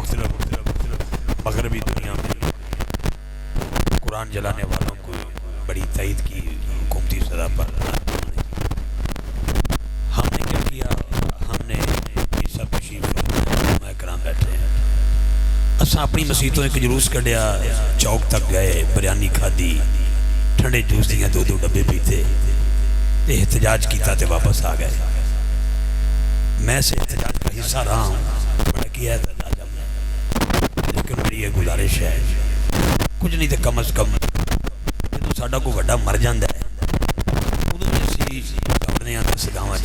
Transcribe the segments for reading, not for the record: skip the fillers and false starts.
मुख्तलिफ मगरबी दुनिया में कुरान जलाने वालों को बड़ी तईद की हुकूमती सज़ा पर। हमने क्या किया, हमने सब तशरीफ़ कराम बैठे हैं, असा अपनी मसीतों एक जुलूस कढ़िया, चौक तक गए, बिरयानी खाधी, ठंडे जूस दियाँ 2-2 डब्बे पीते, एहतजाज किया तो वापस आ गए। मैं से एहतजाज का हिस्सा रहा हूँ, बड़ा किया एहतजाज हमने, लेकिन मेरी ये गुजारिश है, कुछ नहीं तो कम अज़ कम जो साडा कोई वड्डा मर जाता है उदों भी असीं दौड़ने आते सगावां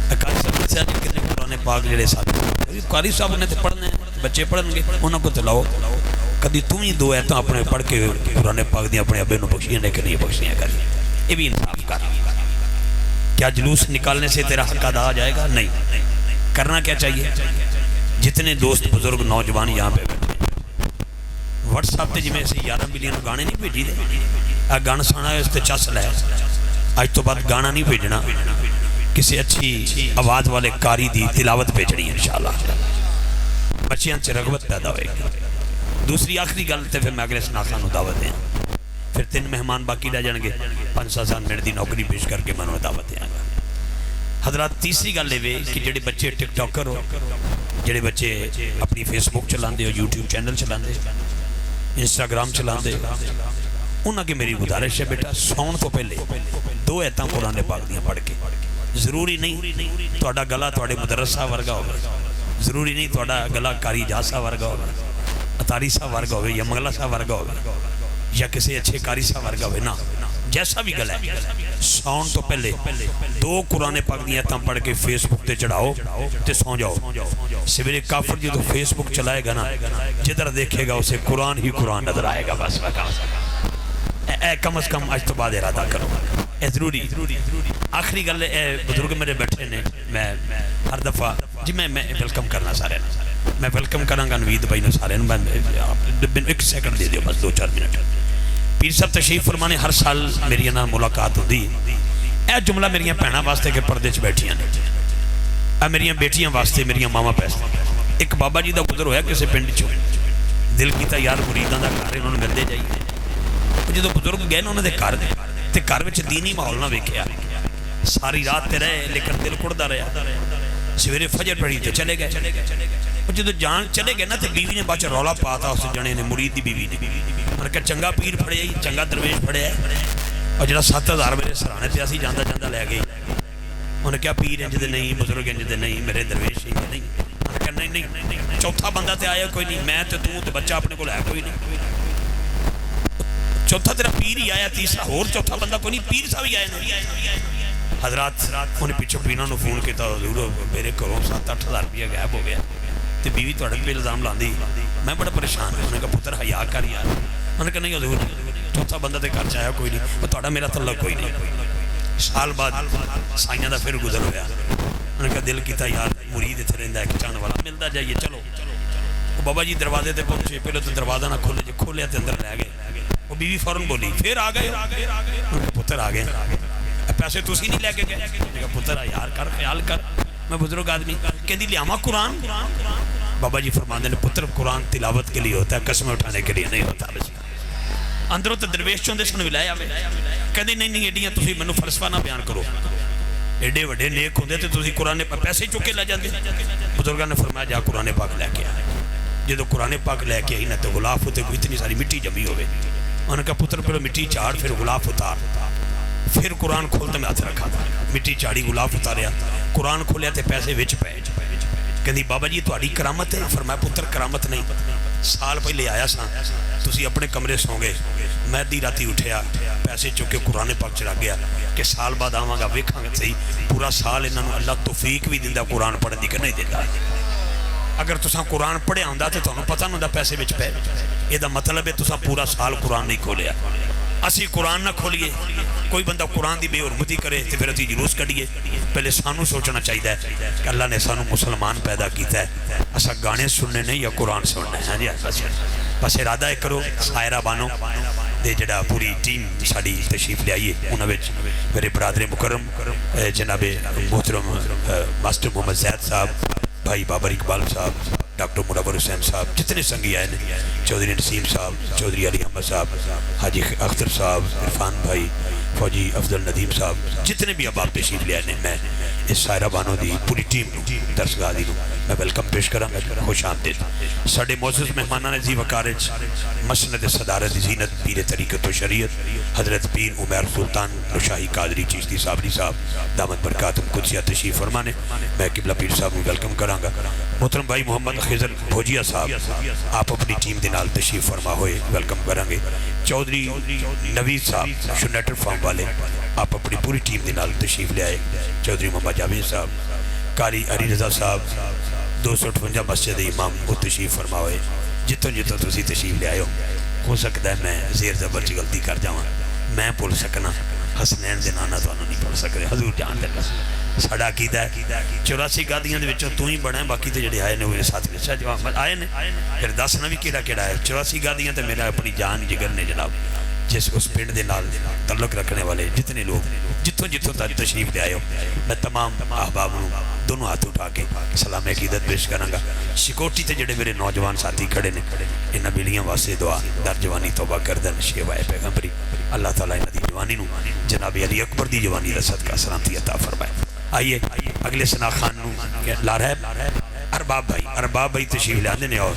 अकाली साहब ने अज कितने कुरान पाक जिहड़े साडे कारी साहब ने तो पढ़ने, बच्चे पढ़नगे, उन्होंने को तो लाओ, कभी तू ही 2 आयतां अपने पढ़ के कुरान पाक दी अपने अब्बे नूं बख्शियां ने कि नहीं बख्शियां कर, ये भी इंसाफ कर। क्या जुलूस निकालने से तेरा हक अदा आ जाएगा? नहीं। करना क्या चाहिए? जितने दोस्त बुजुर्ग नौजवान यहाँ पे व्हाट्सएप से जिमें असीं 11 मिलियन गाने नहीं भेजी दे, आ गाना सुना है उसते चस लै, अज तो बाद गाना नहीं भेजना, किसी अच्छी आवाज़ वाले कारी दी तिलावत भेजनी है इंशाअल्लाह, बच्चों से रगबत पैदा होएगी। दूसरी आखिरी गल तो फिर मैं अगले सनाखा नूं दावत दें, फिर 3 मेहमान बाकी रह जाएंगे, 5-7 मिनट की नौकरी पेश करके मैं उन्हें दावत देंगा। हजरात तीसरी गल ये कि जोड़े बच्चे टिकटॉकर हो, जोड़े बच्चे अपनी फेसबुक चलाते हो, यूट्यूब चैनल चलाते, इंस्टाग्राम चलाते, उन्होंने मेरी गुजारिश है बेटा सौन तो पहले 2 आयतां कुरान पाक दियां पढ़ के, जरूरी नहीं तुहाडा गला तुहाडे मुदर्रिस साहब वर्गा हो, जरूरी नहीं तुहाडा गला कारी जात साहब वर्गा हो, अतारी साहब वर्गा हो या मंगला साहब वर्गा हो या किसी अच्छे कारी साहब वर्गा हो, ना जैसा भी गला है, सौन तो पहले 2 कुरान पाक दी आयतां पढ़ के फेसबुक ते चढ़ाओ ते सौ जाओ। सवेरे काफिर जो फेसबुक चलाएगा ना, जिधर देखेगा उसे कुरान ही कुरान नजर आएगा। बस कम अज कम अज तो बाद इरादा करो, ए जरूरी। आखिरी गल बुजुर्ग मेरे बैठे ने, मैं हर दफ़ा जी मैं वेलकम करना सारे, मैं वेलकम करांगा नवीद भाई ने सारे, मैं 1 सेकंड दे दियो बस 2-4 मिनट। पीर साहब तशरीफ फरमाने, हर साल मेरी नाल मुलाकात होती, यह जुमला मेरिया भैनों वास्ते के पर्दे च बैठिया ने, आ मेरिया बेटियां वास्ते, मेरिया मावां वास्ते। एक बाबा जी का गुजर होया किसी पिंड चो, दिल किया यार मुरीदां दा घर इन्होंने मिलते जाइए, जो बुजुर्ग गए ना उन्होंने घर में दीनी माहौल ना वेख्या, सारी रात ते रहे लेकिन दिल कुड़दा रहा, सवेरे फजर पड़ी तो चले गए, जो जान चले गए ना तो बीवी ने बाद रौला पाता उस जने ने, मुरीद की बीवी ने, उन्हें कहा चंगा पीर फड़िया ही, चंगा दरवेश फड़िया, और जो 7,000 मेरे सराहने पे असी जाता जाता लै गई, उन्हें क्या पीर इंज दे नहीं, बुजुर्ग इंज दे नहीं, मेरे दरवेश इंज नहीं, उन्हें कहा नहीं, चौथा बंदा तो आया कोई नहीं, मैं तो तू तो बच्चा अपने को है कोई नहीं, चौथा तेरा पीर ही आया, तीसरा होर चौथा बंदा कोई नहीं, पीर साहब ही आए नहीं। हजरात उन्हें पिछों पीना फोन किया, हजूर मेरे घरों 7-8 हज़ार रुपया गायब हो गया, तो बीवी थोड़े पे इल्जाम लाती, मैं बड़ा परेशान हूँ। उन्होंने कहा पुत्र हया कर यार, उन्होंने कहा नहीं हजूर चौथा बंदा तो घर च आया कोई नहीं, थोड़ा मेरा तल्लक कोई नहीं। साल बाद साइयां का फिर गुजर होया, उन्होंने कहा दिल किया यार मुरीद इतने रहिंदा, एक चाहने वाला मिलता जाइए, चलो। वो बाबा जी दरवाजे पर पहुंचे, पहले तो दरवाजा ना खोले, जो खोलिया तो अंदर लै गए, वो बीवी फौरन बोली फिर आ गए, पुत्र आ गए, पैसे तुसी नहीं लैके गए, पुत्र यार कर ख्याल कर, मैं बुजुर्ग आदमी, कहती लियावा कुरान। बाबा जी फरमाते हैं पुत्र कुरान तिलावत के लिए होता है, कसम उठाने के लिए नहीं होता। अंदरों तो दरवेश चौंदे सन विलाया, कहते नहीं एडियां तुसी मैनू फलसफा ना बयान करो, एडे वड्डे नेक होंदे ते तुसी कुरान पैसे चुके लै जाते। बुजुर्गों ने फरमाया जा कुरान पाक लैके आ, जो कुरान पाक लैके आई ना तो गुलाफ उत्ते इतनी सारी मिट्टी जमी होवे, उन्होंने कहा पुत्र पहले मिट्टी चाड़ फिर गुलाफ उतार, फिर कुरान खोल तो मैं हथ रखा था, मिट्टी चाड़ी गुलाफ उतारिया, कुरान खोलिया तो पैसे विच पे। कहती बाबा जी तुहाडी करामत है? फरमाया पुत्र करामत नहीं, साल पहले आया सा, तुसी अपने कमरे सौ गए, मैं अद्धी राती उठिया पैसे चुक के कुरान पाक चढ़ा गया कि साल बाद आवांगा वेखांगा सही पूरा साल इन्होंने अल्लाह तौफीक भी दिंदा कुरान पढ़ने की कि नहीं दिंदा। अगर तुसा कुरान पढ़िया होंदा तो तुहानूं पता नहीं होंदा पैसे विच पे, ਇਹਦਾ मतलब है तुसा पूरा साल कुरान नहीं खोलिया। असी कुरान ना खोलीए, कोई बंदा कुरान की बेहुरमती करे तो फिर असी जुलूस कढ़िए। पहले सानू सोचना चाहिए कि अल्लाह ने सानू मुसलमान पैदा किया है, असा गाने सुनने नहीं या कुरान सुनना है। हाँ जी बस इरादा करो। सायरा बानो दे जड़ा पूरी टीम साड़ी तशरीफ लियाई है, उन्होंने मेरे बरादरे मुकरम जनाबे मोहतरम मास्टर मोहम्मद जैद साहब, भाई बाबर इकबाल साहब, डॉक्टर मुनव्वर हुसैन साहब, जितने संगी आए हैं, चौधरी नसीम साहब, चौधरी अली अहमद साहब, हाजी अख्तर साहब, इरफान भाई, फौजी अफजल नदीम साहब, जितने भी अब आप तशरीफ ले आए, मैं इस सायरा बानो की पूरी टीम दरसगाह दी मैं वेलकम पेश करांगा। खुश आमदीद साडे मोअज़्ज़ज़ मेहमानां ने जी वकारज मसनद सदारत जीनत पीर तरीक़त व शरीयत हज़रत पीर उमर सुल्तान शाही कादरी चिश्ती साबरी साहब दामद बरकातुहुम कुदसिया तशरीफ फरमाने। मैं किबला पीर साहब को वेलकम करांगा। मोहतरम भाई मोहम्मद खिज़र भोजिया साहब आप अपनी टीम के नाल तशरीफ फरमा होए वेलकम करांगे। चौधरी नवीद साहब शुनेटर फार्म वाले आप अपनी पूरी टीम के नाल तशरीफ ले आए। चौधरी मोहम्मद जावेद साहब, कारी अली रज़ा साहब 258 मस्जिद इमाम वो तशरीफ फरमा होए। जितों जितों तुसी तशरीफ ले आए हो सकता है मैं ज़ेर ज़बर च गलती कर जावां, मैं भुल सकना हसनैन दे नाना तुहानूं नहीं भुल सकदे। हजूर जान दे साडा अकीदा है 84 गादियां दे विचों तू ही बड़ा है, बाकी तो जिहड़े आए ने वो साथ में जवाब आए ने फिर दस ना भी केड़ा केड़ा है। 84 गादियां तो मेरा अपनी जान जिगर ने जनाब, जिस उस पिंड के नाल तल्लुक रखने वाले जितने लोग जितों जितों तक तशरीफ ले आए हो, मैं तमाम अहबाब को दोनों हाथ उठा के सलाम अकीदत पेश करांगा। सिकोटी ते जिहड़े मेरे नौजवान साथी खड़े ने इन्हां बिलियां वास्ते दुआ दर जवानी तौबा करदन शेवाए पैगंबरी अल्लाह ताला इन्हां दी जवानी नूं जनाब अली अकबर दी जवानी दा सदका सलामती अता फरमाए। आइए अगले सना खान नूं लारहब अरबाब भाई तशरीफ लाते हैं और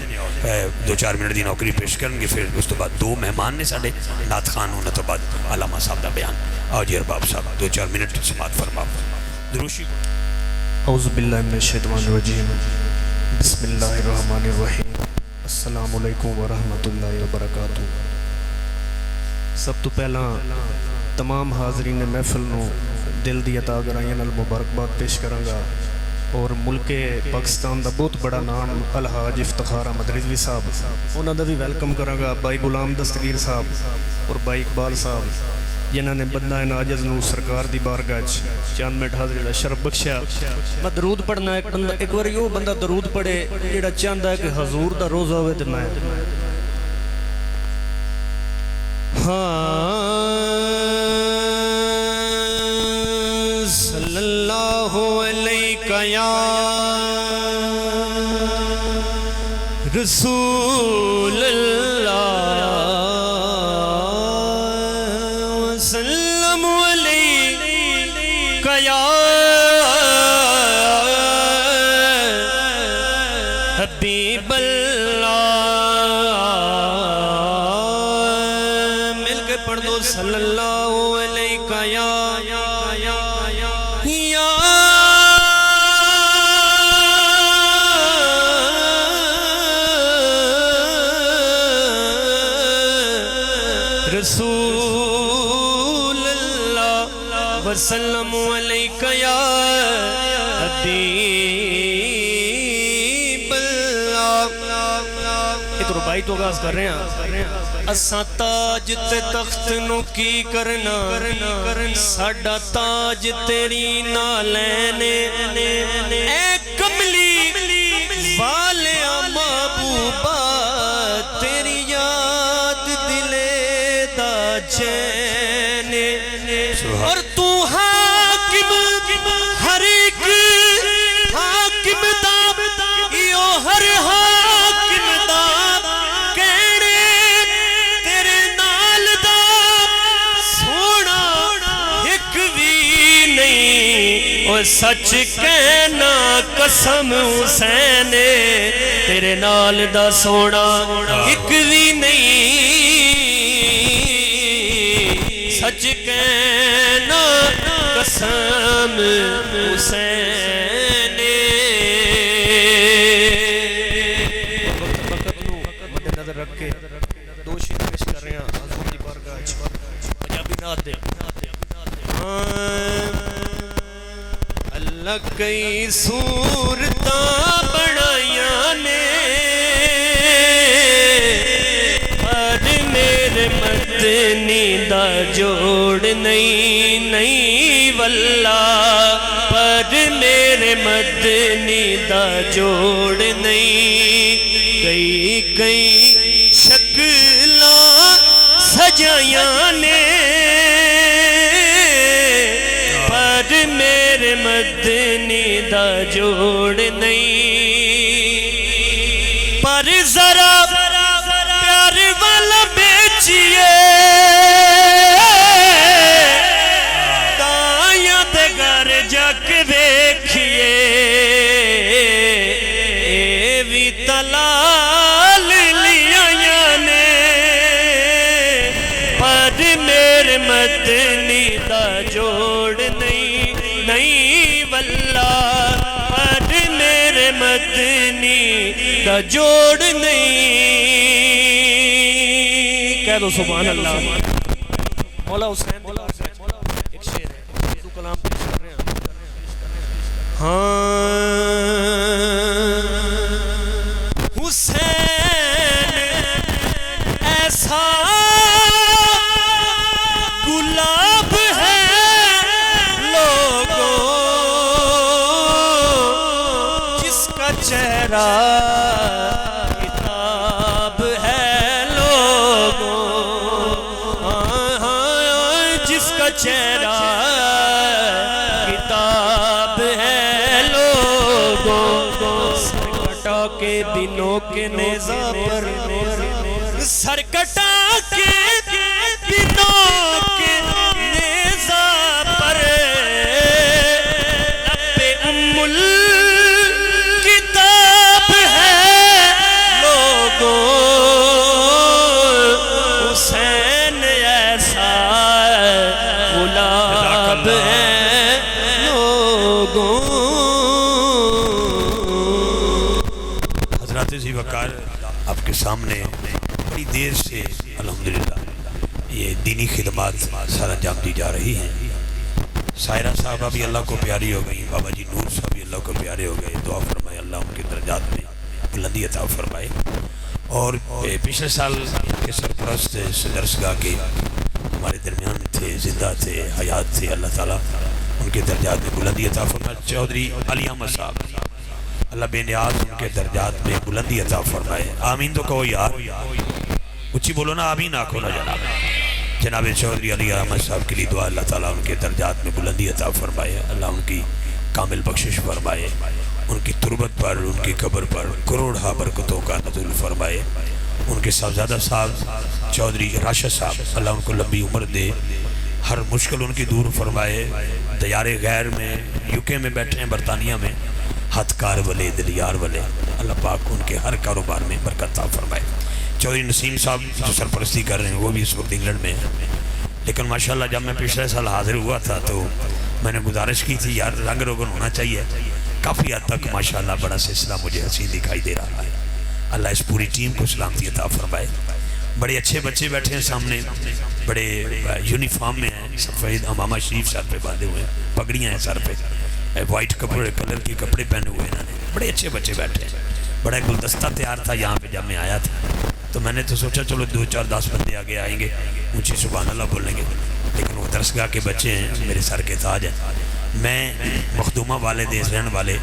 2-4 मिनट की नौकरी पेश करेंगे। फिर उस तो बाद 2 मेहमान ने साढ़े नात खान उन्होंने तो बाद अलामा साहब का बयान। आओ जी अरबाब साहब 2-4 मिनट समात फरमाओ। दुरूशी औज़ु बिल्लाहि मिनश शैतानिर रजीम बिस्मिल्लाहिर रहमानिर रहीम अस्सलामु अलैकुम व रहमतुल्लाहि व बरकातुहू। सब तो पहला तमाम हाज़रीन महफिल नूं दिल दी अता गराइयां नाल मुबारकबाद पेश करांगा और मुल्के पाकिस्तान का बहुत बड़ा नाम अलहाज इफ्तिखार अहमद रिजवी साहब उन्होंने भी वेलकम करांगा। भाई गुलाम दस्तगीर साहब और भाई इकबाल साहब जिन्होंने बंदा नाजज़ नूं सरकार दी बारगाह चंद मिनट हाज़री दा शरफ बख्शिया। मैं दरूद पढ़ना एक बार वो बंदा दरूद पढ़े जिहड़ा चाहता है कि हजूर दा रोज़ा होवे ते मैं सल्लल्लाहु अलैका या रसूल अल्लाह वसल्लम अलैका या हबीब अल्लाह। मिलके पढ़ दो सल्लल्लाहु अलैका या रसूल अल्लाह वसल्लम अलैका या हबीब अल्लाह। एक रुबाई तो आगाज कर रहे हैं। असां ताज ते तख्त नू की करना साडा ताज तेरी नालैने ए कमली वाले महबूबा तेरी याद दिले दा चैन और तू हाकिम हर एक हाकिम दा यो हर हाकिम दा कहने तेरे नाल दा सोना एक भी नहीं और सच कहना कसम हुसैन तेरे नाल दा सोना एक भी नहीं सच कहना कसम हुसैन। मद्देनजर रख के दो शेर पेश कर रहे हैं हजूर दी बारगाह च पंजाबी नात दे। अल्लाह कई सूरतां बनाइयां ने पर मेरे मदनी दा जोड़ नहीं वल्ला पर मेरे मदनी दा जोड़ नहीं। कई शक्लां सजाइयां ने पर मेरे मदनी दा जोड़ नहीं। پر ذرا پیار والا بیچیے دایاں دے گھر جا کے دیکھیے وی تلال لیا نے پر میرے مدنی دا جوڑ نہیں واللہ پر میرے مدنی دا جوڑ نہیں کہہ دو سبحان اللہ مولا حسین ایک شعر ہے اردو کلام پیش کر رہے ہیں حسین ایسا گلاب ہے لوگوں جس کا چہرہ کتاب ہے لوگوں جس کا چہرہ کتاب ہے لوگوں سرکٹا کے دنوں کے نیزہ پر سرکٹا کے دنوں کے نیزہ پر لب ام الکتاب ہے لوگوں حسین ایسا غلاب ہے لوگوں حضرات ذی وقار آپ کے سامنے بڑی دیر سے الحمدللہ یہ دینی خدمات سارا انجام دی جا رہی ہیں سائرہ صاحبہ بھی اللہ کو پیاری ہو گئی بابا جی نور صاحب بھی اللہ کو پیارے ہو گئے دعا فرمائے اللہ ان کے درجات میں بلندی عطا فرمائے اور پچھلے سال کے سرپرست درسگاہ کے ہمارے درمیان تھے زندہ تھے حیات تھے اللہ تعالیٰ ان کے درجات میں بلندی عطا فرمائے چودھری علی احمد صاحب اللہ بے نیاز ان کے درجات میں بلندی عطا فرمائے آمین تو کہو یار اچھی بولو نا آمین آنکھو نا جناب چودھری علی احمد صاحب کے لیے دعا اللہ تعالیٰ ان کے درجات میں بلندی عطا فرمائے اللہ ان کی کامل بخشش فرمائے ان کی تربت پر ان کی قبر پر کروڑہ برکتوں کا نزول فرمائے ان کے صاحبزادہ صاحب چودھری راشد صاحب اللہ ان کو لمبی عمر دے ہر مشکل ان کی دور فرمائے دیار غیر میں یوکے میں بیٹھے ہیں برطانیہ میں ہاتھ کار والے دلیار والے اللہ پاک ان کے ہر کاروبار میں برکت عطا فرمائے چودھری نسیم صاحب جو سرپرستی کر رہے ہیں وہ بھی اس وقت انگلینڈ میں ہیں لیکن ماشاءاللہ جب میں پچھلے سال حاضر ہوا تھا تو میں نے گزارش کی تھی یار رنگ روگن ہونا چاہیے کافی حد تک ماشاءاللہ بڑا سلسلہ مجھے حسین دکھائی دے رہا ہے اللہ اس پوری ٹیم کو سلامتی عطا فرمائے بڑے اچھے بچے بیٹھے ہیں سامنے بڑے یونیفارم میں ہیں سفید امامہ شریف سر پہ باندھے ہوئے ہیں پگڑیاں ہیں سر پہ وائٹ کلر کے کپڑے پہنے ہوئے ہیں بڑے اچھے بچے بیٹھے ہیں بڑا گلدستہ تیار تھا یہاں پہ جب میں آیا تھا تو میں نے تو سوچا چلو 2 4 10 بندے آگے آئیں گے اونچی سبحان اللہ بولیں گے لیکن وہ درسگاہ کے بچے ہیں میرے سر کے تاج ہیں میں مخدومہ والے دیس رہن والے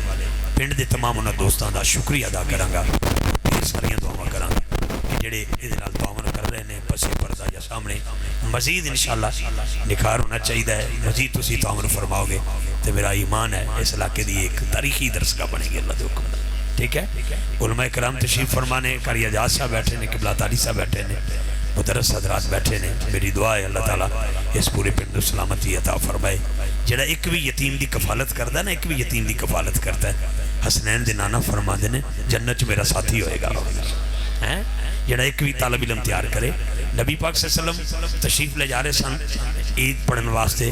پنڈ دے تمام انہاں دوستاں دا شکریہ ادا کراں گا ڈھیر ساریاں دعاواں کراں گا جڑے اس نال تعاون کر رہے ہیں پسے پردہ یا سامنے مزید انشاءاللہ نکھار ہونا چاہیے مزید تسی تعاون فرماؤ گے تو میرا ایمان ہے اس علاقے دی ایک تاریخی درسگاہ بنے گی اللہ دے حکم نال ٹھیک ہے علماء کرام تشریف فرمانے قاری اجاز صاحب بیٹھے نے قبلہ تالی صاحب بیٹھے نے مدرس حضرات بیٹھے نے میری دعا ہے اللہ تعالیٰ اس پورے پنڈ کو سلامتی عطا فرمائے جڑا ایک بھی یتیم دی کفالت کرتا ہے نا ایک بھی یتیم دی کفالت کرتا ہے حسنین دے نانا فرما دے نے جنت میرا ساتھی ہوئے گا جڑا ایک بھی طالب علم تیار کرے نبی پاک صلی اللہ علیہ وسلم تشریف لے جا رہے سن عید پڑھن واسطے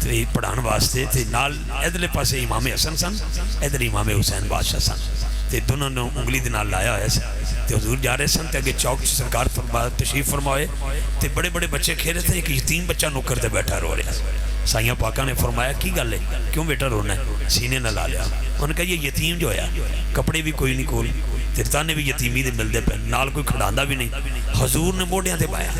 عید پڑھان واسطے تے نال ادھر پاسے امام حسن سن ادھر امام حسین بادشاہ سن تے دونوں نے انگلی دے نال لایا ہوا سی تے حضور جا رہے سن تے اگے چوک سرکار تشریف فرمائے تے بڑے بڑے بچے کھیل رہے تھے ایک یتیم بچہ نوکر تے بیٹھا رو رہا سائیاں پاکاں نے فرمایا کی گل ہے کیوں بیٹا رونا ہے سینے نہ لا لیا انہوں نے کہا یہ یتیم جو ہے کپڑے بھی کوئی نہیں کول ترتانے بھی یتیمی دے ملدے پہ نال کوئی کھڑاندہ بھی نہیں حضور نے موڑیاں تے پایا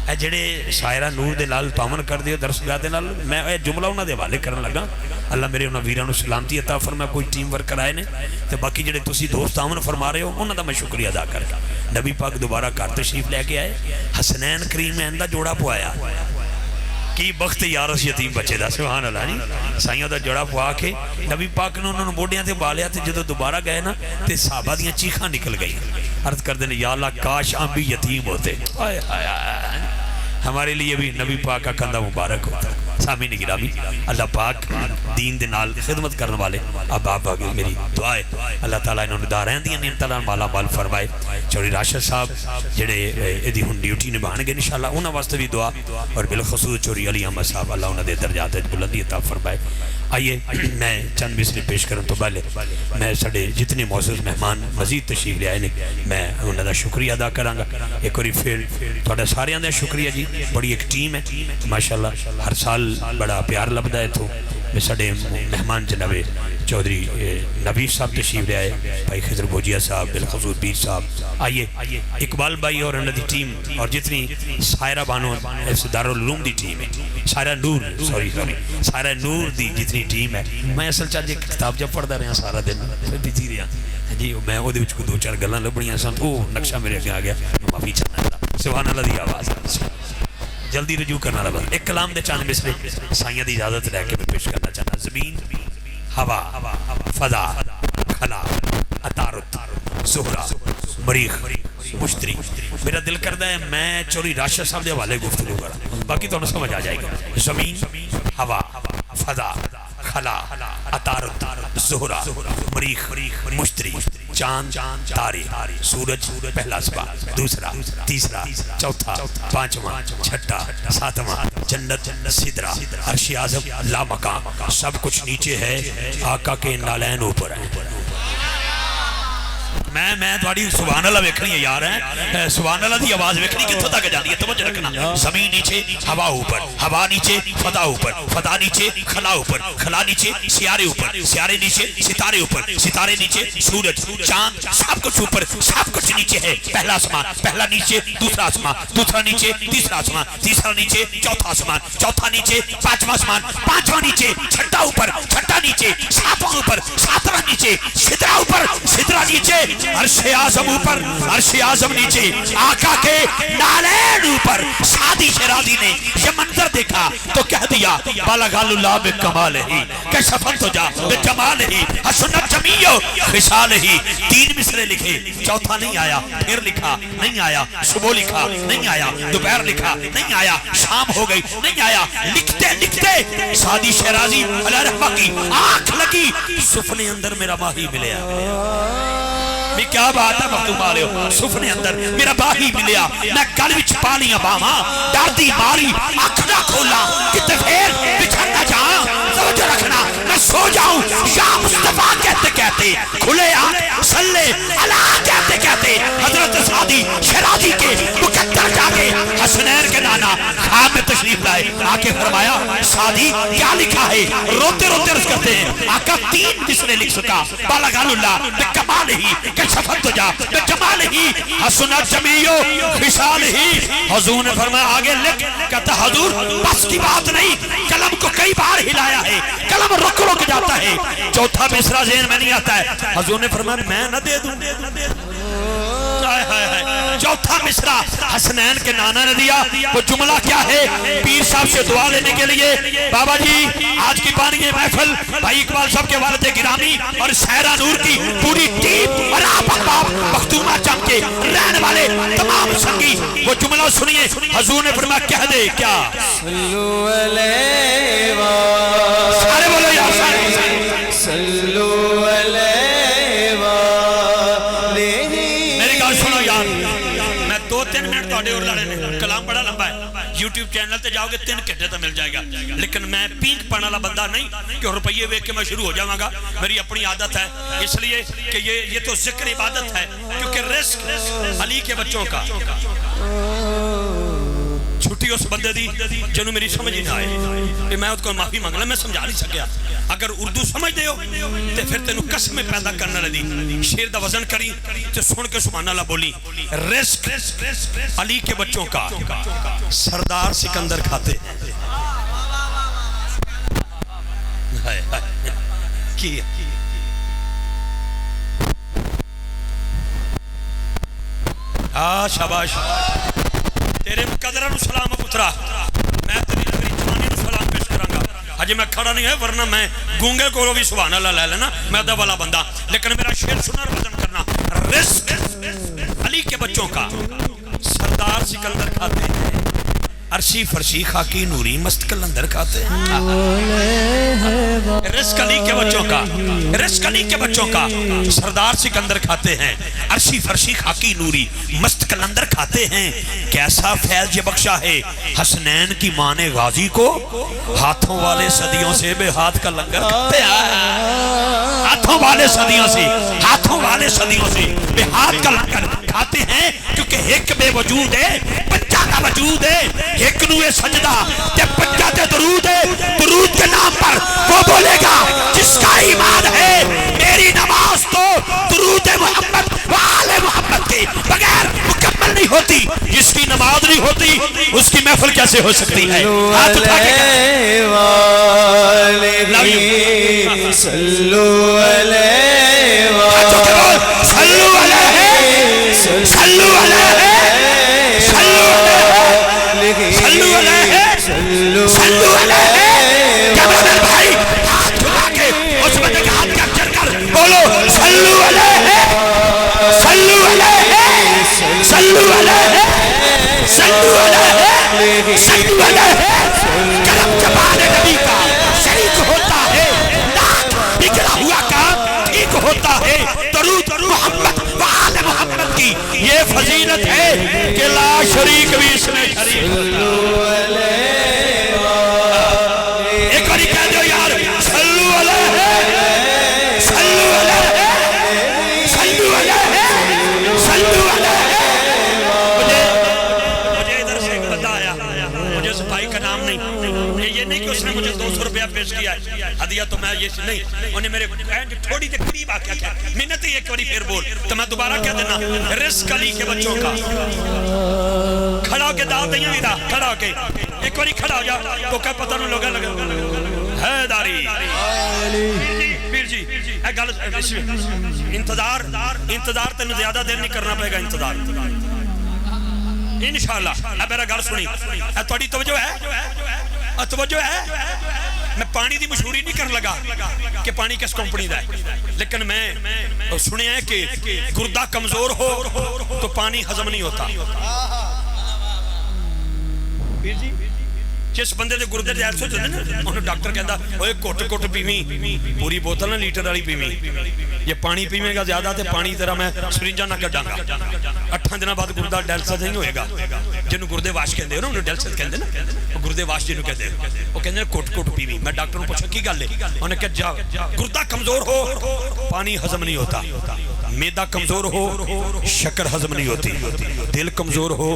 اے جڑے شاعرہ نور دے لال تعاون کر دیو درسگاہ دے نال میں اے جملہ انہاں دے حوالے کرن لگا اللہ میرے انہاں ویراں نوں سلامتی عطا فرمائے کوئی ٹیم ورک کرائے نے تے باقی جڑے تسی دوست تعاون فرما رہے ہو انہاں دا میں شکریہ ادا کردا نبی پاک دوبارہ گھر تشریف لے کے آئے حسنین کریم میں اندہ جوڑا پوایا کی بخت یار اس یتیم بچے دا سبحان اللہ جی سائیوں دا جڑا پوا کے نبی پاک نے انہوں نے موڈیاں تے بالیا تے جدو دوبارہ گئے نا تے صحابہ دیاں چیخاں نکل گئی عرض کر دینے یا اللہ کاش ہم بھی یتیم ہوتے آئے آئے آئے ہمارے لیے بھی نبی پاک کا کندھا مبارک ہوتا سامعین گرامی اللہ پاک دین دے نال خدمت کرنے والے اب آپ آگے میری دعا ہے اللہ تعالیٰ انہوں نے دارین دیا نعمت اللہ مالا مال فرمائے چوری راشد صاحب جڑے ایدی ہن ڈیوٹی نبھان گے انشاءاللہ انہاں واسطے بھی دعا اور بالخصوص چوری علی احمد صاحب اللہ انہوں نے درجات بلندی عطا فرمائے آئیے میں چند مصرے پیش کروں تو پہلے میں سڑے جتنے معزز مہمان مزید تشریف لے آئے نے میں انہوں دا شکریہ ادا کرانگا ایک اور پھر تھوڑا سارے آندے شکریہ جی بڑی ایک ٹیم ہے ماشاءاللہ ہر سال بڑا پیار لبدا ہے تو میں سڑے مہمان جناب چودھری نبی صاحب تشریف لے آئے بھائی خضر بوجیہ صاحب بالخصوص بیر صاحب آئیے اقبال بھائی اور انہوں دی ٹیم اور جتنی سائرہ بانو دارالعلوم دی ٹیم ہے سائرہ نور سائرہ نور دی جتنی ٹیم ہے میں اصل چاہتے کتاب جب پڑھ دا رہا سارا دن پھر بیتی رہا جی میں وہ دے وچ کو دو چار گلاں لبڑیاں سن تو نقشہ میرے اگے آ گیا میں معافی چاہنا تھا سبحان اللہ دی آواز جلدی رجوع کرنا لگا ایک کلام دے چاند مصرے سائیاں دی اجازت لے کے میں پیش کرنا چاہنا زمین ہوا فضا خلا عطارت زہرہ مریخ مشتری میرا دل کردہ ہے میں چوری راشد صاحب دے حوالے گفتگو کرا باقی تو انہوں سمجھ آ جائے گا زمین ہوا فضا خلا عطارت زہرہ مریخ مشتری چاند تارے سورج پہلا صبح دوسرا تیسرا چوتھا پانچواں چھٹا ساتواں جنت سدرہ عرش اعظم لامکان سب کچھ نیچے ہے آقا کے نالین اوپر ہے میں تھوڑی سبحان اللہ ویکھنی ہے یار ہے سبحان اللہ دی آواز ویکھنی کتھوں تک جاندی ہے توجہ رکھنا زمین نیچے ہوا اوپر ہوا نیچے فضا اوپر فضا نیچے خلا اوپر خلا نیچے سیارے اوپر سیارے نیچے ستارے اوپر ستارے نیچے سورج چاند سب کچھ اوپر سب کچھ نیچے ہے پہلا آسمان پہلا نیچے دوسرا آسمان دوسرا نیچے تیسرا آسمان تیسرا نیچے چوتھا آسمان چوتھا نیچے پانچواں آسمان پانچواں نیچے چھٹا اوپر چھٹا نیچے ساتواں اوپر ساتواں نیچے سدرہ اوپر سدرہ نیچے عرش اعظم اوپر عرش اعظم نیچے آقا کے نالین اوپر سادی شرازی نے یہ منظر دیکھا تو کہہ دیا بلغ اللہ بکمالہ کشفن تو جا بجمالہ حسنت جمیع خصالہ تین مصرے لکھے چوتھا نہیں آیا پھر لکھا نہیں آیا صبح لکھا نہیں آیا دوپہر لکھا نہیں آیا شام ہو گئی نہیں آیا لکھتے لکھتے سادی شرازی علیہ رحمہ کی آنکھ لگی سفنے اندر میرا ماہی ملیا بھی کیا بات ہے مختوم آلے ہو سفنے اندر میرا باہی ملیا میں گل وچ پالیاں باواں ڈردی ماری اکھ نہ کھولا کتے پھر بچھڑ نہ جاؤں توجہ رکھنا میں سو جاؤں یا مصطفیٰ کہتے کہتے کھلے آنکھ صلی اللہ کہتے کہتے حضرت سادی شرازی کے مقدر جاگے حسنین کے نانا خواب میں تشریف لائے آکے فرمایا سادی کیا لکھا ہے روتے روتے رس کرتے ہیں آقا تین مصرے لکھ سکا بلغ اللہ بکمالہ کشفت تو جا بجمالہ حسنت جمیع خصالہ حضور نے فرمایا آگے لکھ کہتا حضور بس کی بات نہیں قلم کو کئی بار ہلایا ہے قلم رک رک جاتا ہے چوتھا مصرع ذہن میں نہیں آتا ہے حضور نے فرمایا میں نہ دے دوں چوتھا مصرع حسنین کے نانا نے دیا وہ جملہ کیا ہے پیر صاحب سے دعا لینے کے لیے بابا جی آج کی پانی محفل بھائی اقبال صاحب کے والد گرامی اور سائرہ نور کی پوری ٹیم اور آپ احباب مختومہ چم کے رہنے والے تمام سنگی وہ جملہ سنیے حضور نے فرمایا کہہ دے کیا صلو علیہ سارے بولو یا سارے صلو علیہ کلام بڑا لمبا ہے یوٹیوب چینل تے جاؤ گے 3 گھنٹے تو مل جائے گا لیکن میں پینک پانا والا بندہ نہیں کہ روپیے ویک کے میں شروع ہو جاؤں گا میری اپنی عادت ہے اس لیے کہ یہ تو ذکر عبادت ہے کیونکہ رزق علی کے بچوں کا چھٹی اس بندے دی جنہوں میری سمجھ ہی نہ آئے میں اس کو معافی مانگنا میں سمجھا نہیں سکیا اگر اردو سمجھ دے ہو تو پھر تینوں قسمیں پیدا کرنا لدی شیر دا وزن کری تو سن کے سبحان اللہ بولی رزق علی کے بچوں کا سردار سکندر کھاتے کیا شاباش تیرے مقدرہ نو سلام پترا میں تیری نگری अजे मैं खड़ा नहीं है, वरना मैं गूंगे को भी सुभान अल्लाह ले लेना, मैं अदब वाला बंदा। लेकिन मेरा शेर सुनना और वजन करना। रिस्क अली के बच्चों का सरदार सिकंदर खाते हैं, अरशी फरशी खाकी नूरी मस्त कलंदर खाते हैं। रिस्क अली के बच्चों का, रिस्क अली के बच्चों का सरदार सिकंदर खाते हैं, अरशी फरशी खाकी नूरी मस्त कलंदर खाते हैं। कैसा फैज ये बख्शा है हसनैन की माँ ने गाजी को, हाथों वाले सदियों से बेहाथ का लंगर खाते हैं। हाथों वाले सदियों से, हाथों वाले सदियों से बेहाथ का लंगर खाते हैं, क्योंकि एक बेवजूद है बच्चा का वजूद है, एक नू ये सजदा ते बच्चा ते दरूद है। दरूद के नाम पर वो बोलेगा जिसका ईमान है, मेरी नमाज तो दरूद मोहम्मद वाले मोहम्मद के बगैर मुकम्मल नहीं होती। जिसकी नमाज नहीं होती उसकी महफिल कैसे हो सकती है? हाथ उठा के सल्लु अलैहि सल्लु अलैहि सल्लु अलैहि सल्लु अलैहि सल्लु अलैहि। कैमरामैन भाई हाथ उठा के उस बंदे का हाथ कैप्चर कर, बोलो सल्लु अलैहि सल्लु अलैहि सल्लु अलैहि सल्लु अलैहि सल्लु अलैहि। कलम जबान नबी का शरीक होता है, नाक बिगड़ा हुआ काम ठीक होता है। दरूद मोहम्मद वाले मोहम्मद की ये फजीलत है कि ला शरीक भी इसमें शरीक होता। एक बारी कह दो यार सल्लु अलैहि सल्लु अलैहि सल्लु अलैहि सल्लु अलैहि। मुझे इधर से एक बंदा आया, मुझे उस भाई का नाम नहीं, ये नहीं कि उसने मुझे 200 रुपया पेश किया है हदिया, तो मैं ये नहीं, उन्हें मेरे थोड़ी देर करीब आके क्या मिन्नत ही एक बारी फिर बोल, तो मैं दोबारा क्या देना। रिस्क अली के बच्चों का खड़ा होके दावत नहीं देता, खड़ा होके एक बारी खड़ा हो जा तो क्या पता नहीं लगा है दारी पीर जी ए गल इंतजार इंतजार तेन ज्यादा देर नहीं करना पड़ेगा, इंतजार इंशाअल्लाह। मेरा गल सुनी, थोड़ी तवज्जो है, तवज्जो है। मैं पानी की मशहूरी नहीं करने लगा कि पानी किस कंपनी का है, लेकिन मैं सुनिया है कि गुर्दा कमजोर हो तो पानी हजम नहीं होता। जिस बंदे के गुर्दे ऐसे होते हैं ना, उन्हें डॉक्टर कहता ओए घुट घुट पीवी, पूरी बोतल ना लीटर वाली पीवी, ये पानी पीवेगा ज्यादा तो पानी तेरा मैं सरिंजा ना कटांगा, 8 दिन बाद गुर्दा डायलिसिस नहीं होएगा। जिन्होंने गुर्दे वाश कहते हो ना, उन्हें डायलिसिस कहते ना, गुर्दे वाश जिन्होंने कहते हैं, वो कहते हैं घुट घुट पीवी। मैं डॉक्टर को पूछा की गल है, उन्हें कहा गुर्दा कमजोर हो पानी हजम नहीं होता, मैदा कमजोर हो शक्कर हजम नहीं होती, दिल कमजोर हो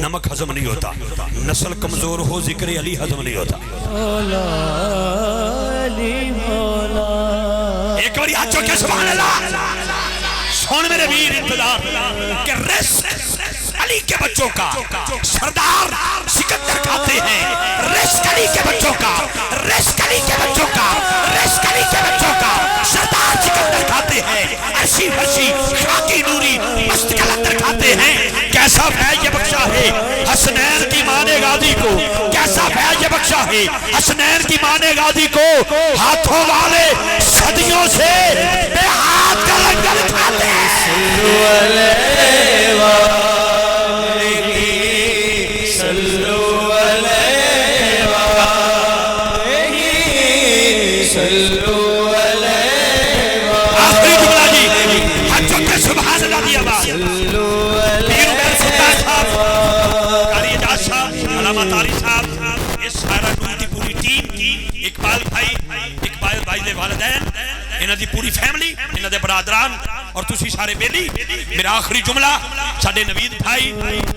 नमक हजम नहीं होता, नस्ल कमजोर हो जिक्र अली हजम नहीं होता। एक बार हाथ चौके सुभान अल्लाह। सुन मेरे वीर इंतजार के रिस्क अली के बच्चों का सरदार सिकंदर खाते हैं, रिस्क अली के बच्चों का, रिस्क अली के बच्चों का, रिस्क अली के बच्चों का सरदार सिकंदर खाते हैं, अर्शी फरशी खाकी नूरी मस्त कलंदर खाते हैं। कैसा फैज ये बख्शा है हसनैन की माँ ने गाजी को, कैसा फैज ये बख्शा है हसनैन की माँ ने गाजी को, हाथों वाले सदियों से बेहाथ का लंगर खाते हैं। आखिरी जुमला जी हाथ चौके सुभान अल्लाह दी आवाज। पीर मेर सुल्तान साहब, कारी एजाज साहब, अलामा तारी साहब, इस सारा की पूरी टीम, इकबाल भाई दे वालिदैन, इन्हां दी पूरी फैमिली, इन्हां दे बरादरान और तुसी सारे बेली। मेरा आखिरी जुमला साडे नवीद भाई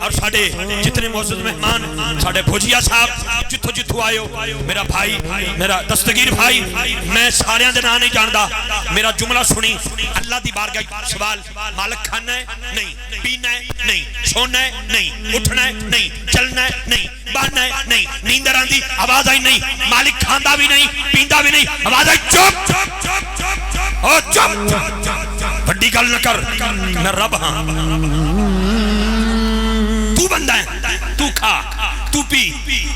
और साडे जितने मौजूद मेहमान, साडे भुजिया साहब जिथों जिथों आयो, मेरा भाई मेरा दस्तगीर भाई, मैं सारे दे नाम नहीं जानदा। मेरा जुमला सुनी, अल्लाह दी बारगाह सवाल, मालिक खाना है नहीं, पीना है नहीं, सोना है नहीं, उठना है नहीं, चलना है नहीं, बहना है नहीं, नींदर आंदी आवाज आई नहीं, मालिक खांदा भी नहीं पींदा भी नहीं, आवाज आई चुप ओ चुप, बड़ी गल न कर, मैं रब हाँ, तू बंदा है, तू खा, तू पी,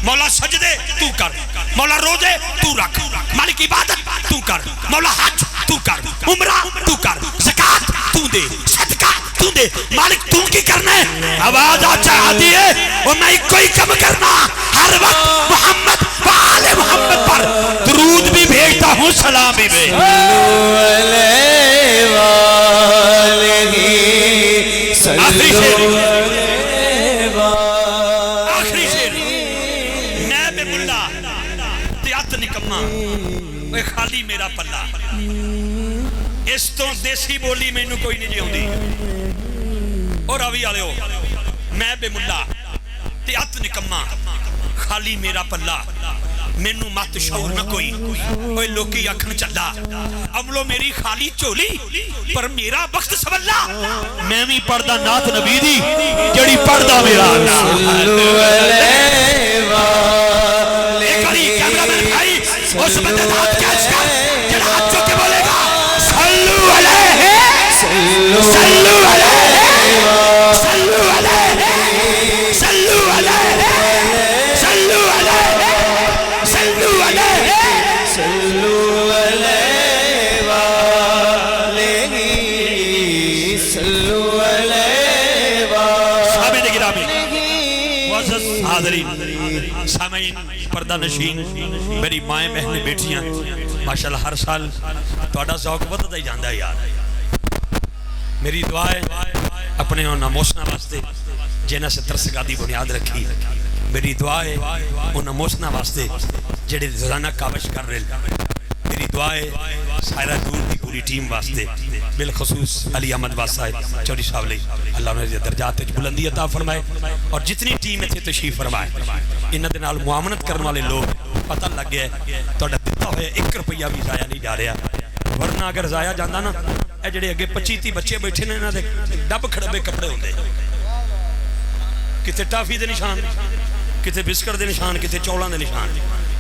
मौला सजदे तू कर, मौला रोजे तू रख, मालिक इबादत तू कर, मौला हज तू कर, उमरा तू कर, ज़कात तू दे, सदका तू दे, मालिक तू की करना है। आवाज आ चाहती है और मैं कोई कम करना, हर वक्त मोहम्मद वाले मोहम्मद पर दरूद भी भेजता हूँ, सलाम भी भेजता हूँ। आखिरी शेर नैब मुल्ला त्यात निकम्मा ओए खाली मेरा पल्ला। इस तो देसी बोली मैनू कोई नहीं जी आउंदी। और रवि वालिओ नैब मुल्ला त्यात निकम्मा खाली मेरा पल्ला, मैनू मत शौर न कोई। ओए लोकी आखन चला अमलो मेरी खाली झोली, पर मेरा वक्त सवल्ला। मैं भी पढ़दा नात नबी दी जड़ी पढ़दा मेरा अल्लाह। एक बारी कैमरामैन भाई उस बंदे का हाथ कैच कर जड़ा हाथ चुक के बोलेगा सल्लू अलैहि सल्लू अलैहि सल्लू अलैहि सल्लू अलैहि सल्लू अलैहि सल्लू अलैहि सल्लू अलैहि वालेहि सल्लू अलैहि साबित गिरामी मुअज़्ज़ज़ हाज़रीन सामीन पर्दा नशीन मेरी माएं बहनें बेटियां माशाअल्लाह हर साल तुहाडा ज़ौक़ वधदा ही जांदा है यार। मेरी दुआ है अपने उन्हां मोहसनां वास्ते जिन्हां से तरसगाह दी बुनियाद रखी। मेरी दुआ है उन्हां मोहसनां वास्ते जेड़े रोज़ाना काविश कर रहे। मेरी दुआ है सायरा दूर की पूरी टीम वास्ते, बिलखसूस अली अहमद वासा चौधरी साहब लई अल्लाह उन्हें दर्जात विच बुलंदी अता फरमाए और जितनी टीम इत्थे तशरीफ फरमाए इन्हां दे नाल मुआमनत करने वाले लोग पता लग गया तुहाडा दित्ता होया 1 रुपया भी जाया नहीं जा रहा। वरना अगर जाया जाता ना ये जेडे अगे 25-30 बच्चे बैठे ने इन्हां दे डब खड़बे कपड़े होंदे, किते टाफी दे निशान, किते बिस्कुट दे निशान, किते चौलां दे निशान,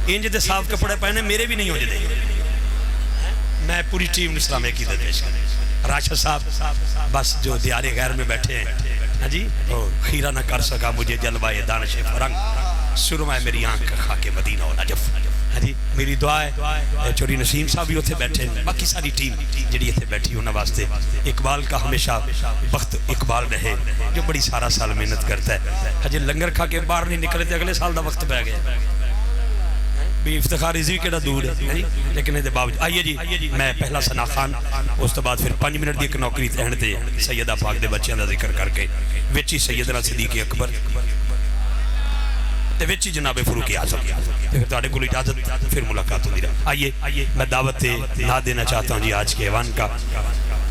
इंज दे साफ कपड़े पहने मेरे भी नहीं होंदे। मैं पूरी टीम ने सलाम की पेश कर राशिद साहब बस जो दियारे गैर में बैठे हैं हाँ जी तो खीरा न कर सका मुझे जलवाए दानिश फरंग सुरमा मेरी आंख खाके मदीना और नजफ। हाँ जी मेरी दुआ है चौधरी नसीम साहब भी उत्थे बैठे हैं, बाकी सारी टीम जी इत्थे बैठी उन्होंने वास्ते इकबाल का हमेशा वक्त इकबाल रहे जो बड़ी सारा साल मेहनत करता है। हजे लंगर खा के बाहर नहीं निकले तो अगले साल का वक्त पै गया भी इफ्तिखार रिजवी केड़ा दूर है लेकिन ये बावजूद आइए जी मैं पहला सना खान उस तो बाद फिर 5 मिनट की एक नौकरी तहन ते सैयदा पाक दे बच्चों का जिक्र करके विच ही सैयदना सिद्दीक़ अकबर ते विच ही जनाब फरूक आज़म फिर तुहाडे कोल इजाजत फिर मुलाकात होगी। आइए मैं दावत ना देना चाहता हूँ जी आज के ऐवान का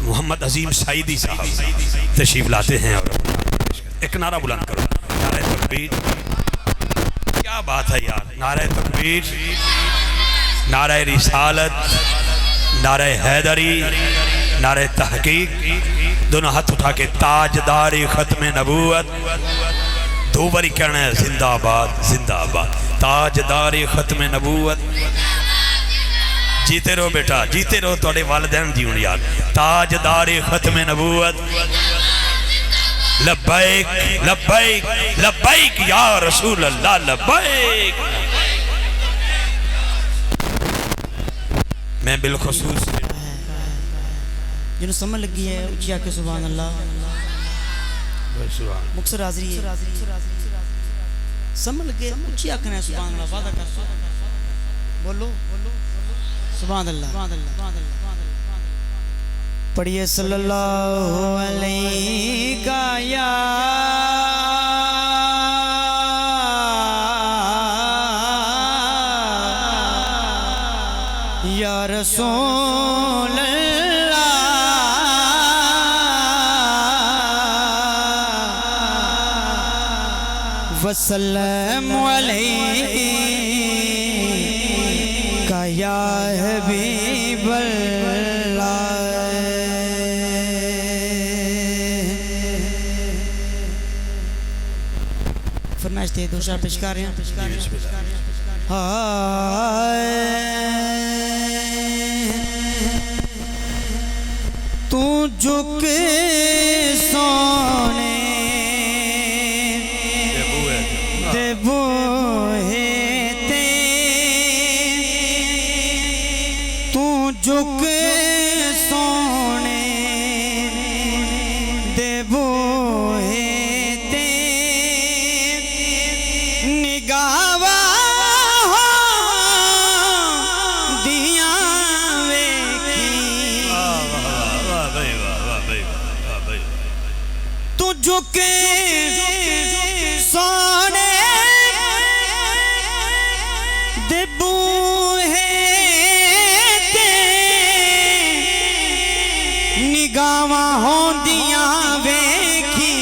मोहम्मद अजीम सईदी साहब तशरीफ लाते हैं और एक नारा बुलंद करो नारे तकबीर। क्या बात है यार, नारे तकबीर, नारे रिसालत, नारे हैदरी, नारे तहकीक, दोनों हाथ उठा के ताजदारी खत्म नबूवत दो बारी कहना है जिंदाबाद जिंदाबाद ताजदारी खत्म नबूवत। जीते रहो बेटा जीते रहो थोड़े वालिदैन जीवन यार ताजदारी खत्म नबूवत। लब्बैक लब्बैक लब्बैक या रसूल अल्लाह लब्बैक। मैं बिलखसूस जिन्होंने समझ लगी है उची आके सुभान अल्लाह मुक्सर हाज़री समझ लगे उची आखना है सुभान अल्लाह वादा कर बोलो सुभान अल्लाह पढ़िए सल्लल्लाहु अलैहि या रसूल वसल्लम अलैका या हबीब अल्लाह। फरमाइश थे दूसरा पेश कर रहे हैं तू झुके सोने دے بوہے تے نگاہواں دیاں ویکھی تو جھکے سونے دے بوہے تے نگاہواں ہوندیاں ویکھی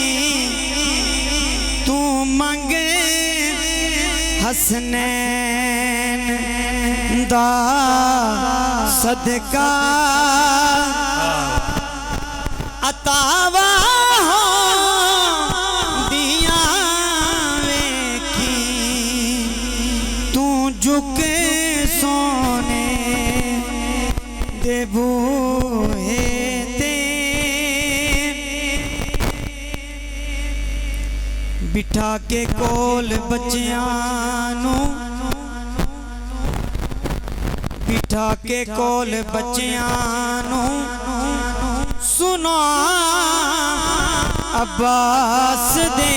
تو منگ حسنین دا صدقہ عطاواں ہوندیاں ویکھی تو جھک سونے دے بوہے تے بٹھا کے کول بچیاں نو بٹھا کے کول بچیاں نو سنا عباس دے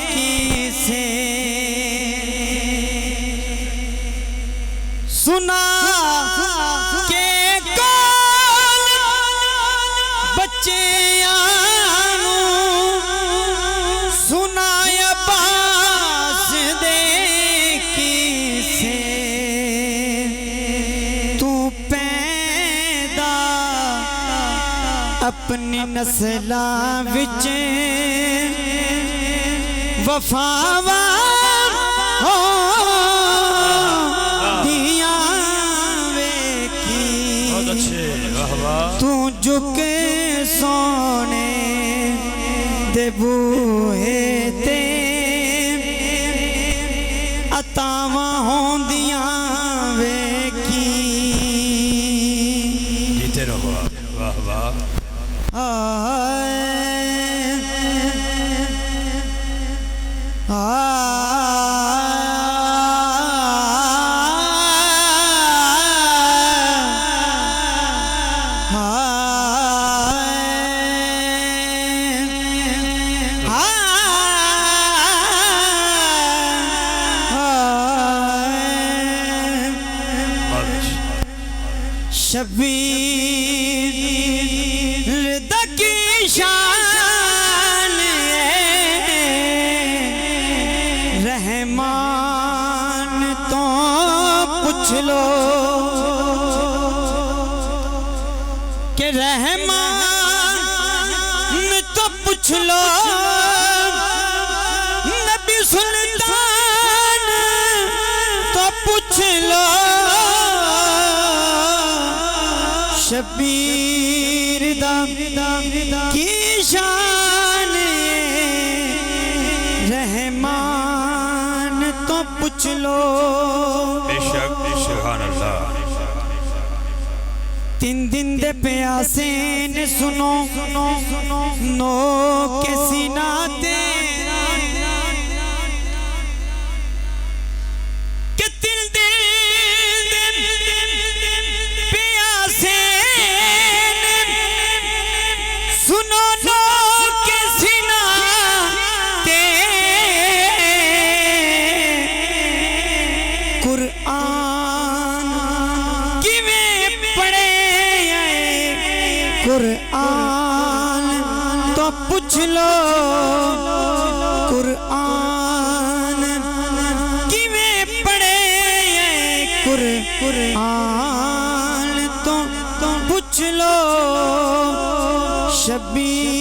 کیسے سنا کے کول بچیاں نو سنا عباس دے کیسے تو پیدا اپنی نسلاں وچ وفاواں ہو دیاں ویکھی تو جھک سونے دے بوہے تے عطاواں ہوندیاں ویکھی جیتے رہو واہ واہ شبیر دکی شان رحمان تو پوچھ لو کہ رحمان تو پوچھ لو نبی سلطان تو پوچھ لو شبیر دا کی شان رحمان تو پوچھ لو بے شک سبحان اللہ تین دن دے پیاسے نے سنو نو کے سینہ تے کہ تین دن پیاسے سنو نو کے سینہ تے قرآن کیویں پڑھے قرآن تو پوچھ لو قرآن کیویں پڑھے قرآن تو پوچھ لو شبیر